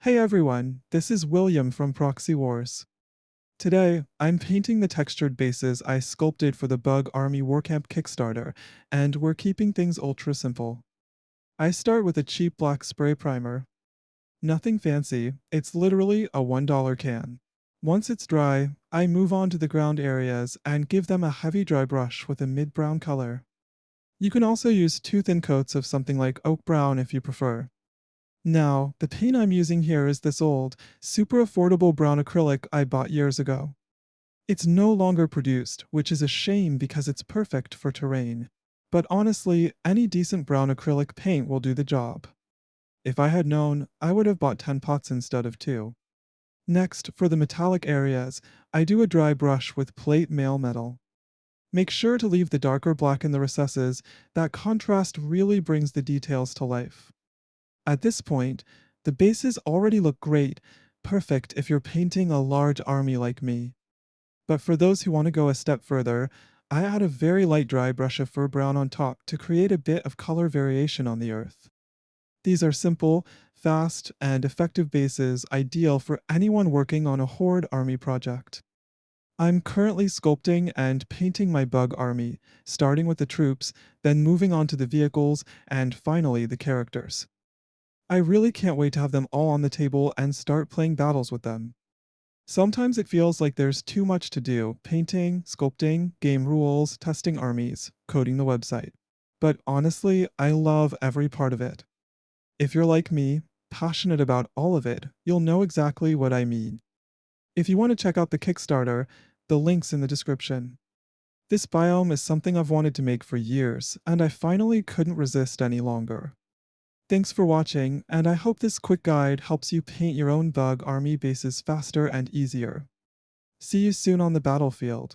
Hey everyone, this is William from Proxywars. Today, I'm painting the textured bases I sculpted for the Bug Army Warcamp Kickstarter, and we're keeping things ultra simple. I start with a cheap black spray primer. Nothing fancy, it's literally a $1 can. Once it's dry, I move on to the ground areas and give them a heavy dry brush with a mid-brown color. You can also use two thin coats of something like oak brown if you prefer. Now, the paint I'm using here is this old, super affordable brown acrylic I bought years ago. It's no longer produced, which is a shame because it's perfect for terrain. But honestly, any decent brown acrylic paint will do the job. If I had known, I would have bought 10 pots instead of 2. Next, for the metallic areas, I do a dry brush with plate mail metal. Make sure to leave the darker black in the recesses, that contrast really brings the details to life. At this point, the bases already look great, perfect if you're painting a large army like me. But for those who want to go a step further, I add a very light dry brush of fur brown on top to create a bit of color variation on the earth. These are simple, fast, and effective bases ideal for anyone working on a horde army project. I'm currently sculpting and painting my bug army, starting with the troops, then moving on to the vehicles, and finally the characters. I really can't wait to have them all on the table and start playing battles with them. Sometimes it feels like there's too much to do: painting, sculpting, game rules, testing armies, coding the website. But honestly, I love every part of it. If you're like me, passionate about all of it, you'll know exactly what I mean. If you want to check out the Kickstarter, the link's in the description. This biome is something I've wanted to make for years, and I finally couldn't resist any longer. Thanks for watching, and I hope this quick guide helps you paint your own bug army bases faster and easier. See you soon on the battlefield.